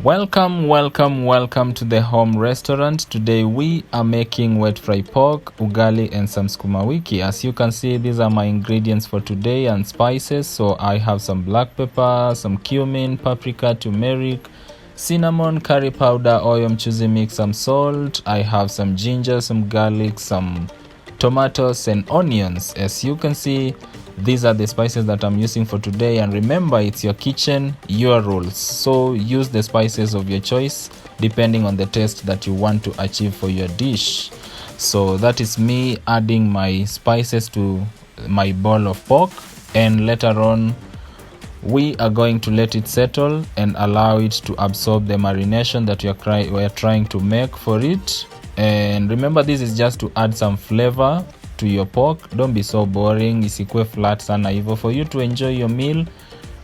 Welcome to the home restaurant. Today we are making wet fry pork, ugali and some sukuma wiki. As you can see, these are my ingredients for today and spices. So I have some black pepper, some cumin, paprika, turmeric, cinnamon, curry powder, oil, mchuzi mix, some salt. I have some ginger, some garlic, some tomatoes and onions. As you can see, these are the spices that I'm using for today, and remember, it's your kitchen, your rules, so use the spices of your choice depending on the taste that you want to achieve for your dish. So that is me adding my spices to my bowl of pork, and later on we are going to let it settle and allow it to absorb the marination that we are trying to make for it. And remember, this is just to add some flavor to your pork. Don't be so boring, isikue flat sana hivyo. For you to enjoy your meal,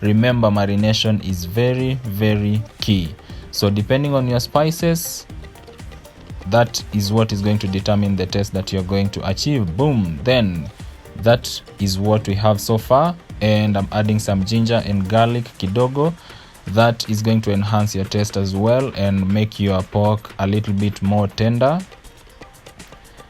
remember marination is very key. So depending on your spices, that is what is going to determine the taste that you're going to achieve. Boom, then that is what we have so far. And I'm adding some ginger and garlic kidogo. That is going to enhance your taste as well and make your pork a little bit more tender.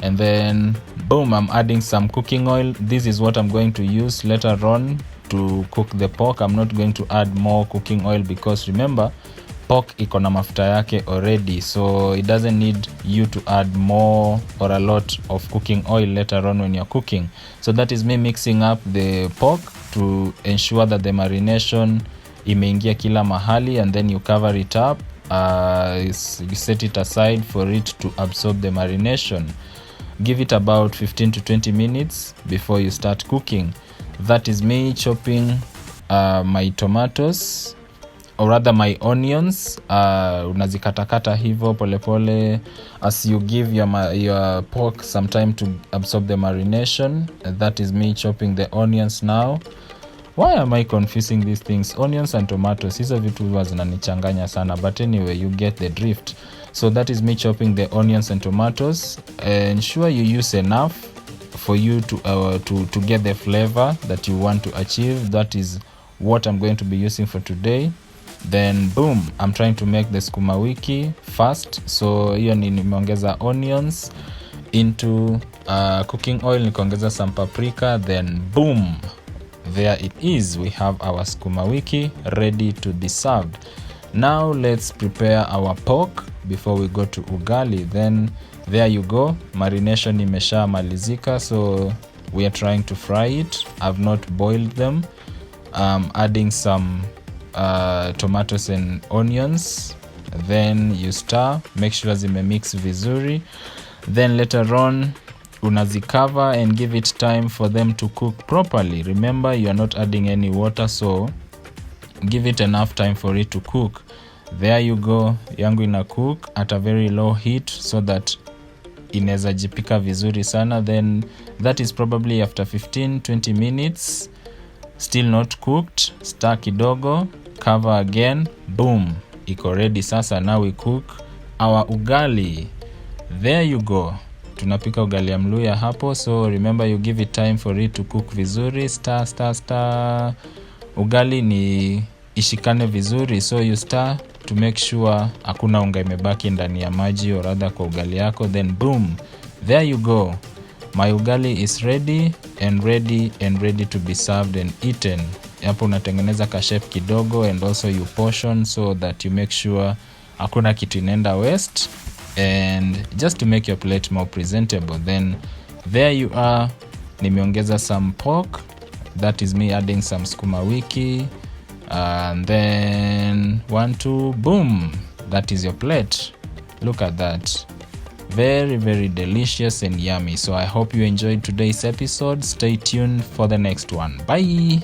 And then boom, I'm adding some cooking oil. This is what I'm going to use later on to cook the pork. I'm not going to add more cooking oil because remember, pork iko na mafuta yake already, so it doesn't need you to add more or a lot of cooking oil later on when you're cooking. So that is me mixing up the pork to ensure that the marination imeingia kila mahali, and then you cover it up. You set it aside for it to absorb the marination. Give it about 15 to 20 minutes before you start cooking. That is me chopping my tomatoes, or rather my onions. Unazikatakata hivo polepole as you give your pork some time to absorb the marination. That is me chopping the onions now. Why am I confusing these things? Onions and tomatoes, hizo vitu huwa zinanichanganya sana, but anyway, you get the drift. So that is me chopping the onions and tomatoes. Ensure you use enough for you to get the flavor that you want to achieve. That is what I'm going to be using for today. Then boom, I'm trying to make the sukuma wiki first. So hiyo nimeongeza onions into cooking oil, nikaongeza some paprika, then boom, there it is. We have our sukuma wiki ready to be served. Now let's prepare our pork before we go to ugali. Then there you go, marination imesha malizika, so we are trying to fry it. I've not boiled them. Adding some tomatoes and onions, then you stir, make sure zimemix vizuri. Then later on unazikava and give it time for them to cook properly. Remember, you are not adding any water, so give it enough time for it to cook. There you go, yangu ina cook at a very low heat so that inaweza jipika vizuri sana. Then that is probably after 15-20 minutes, still not cooked. Stir kidogo, cover again, boom, iko ready sasa. Now we cook our ugali. There you go, tunapika ugali ya mluya hapo. So remember, you give it time for it to cook vizuri. Stir. Ugali ni ishikane vizuri, so you stir to make sure hakuna unga imebaki ndani ya maji or rather kwa ugali yako. Then boom, there you go, my ugali is ready to be served and eaten. Hapo unatengeneza ka shape kidogo, and also you portion so that you make sure hakuna kitu inaenda waste, and just to make your plate more presentable. Then there you are, nimeongeza some pork. That is me adding some sukuma wiki, and then 1 2 boom, that is your plate. Look at that, very delicious and yummy. So I hope you enjoyed today's episode. Stay tuned for the next one. Bye.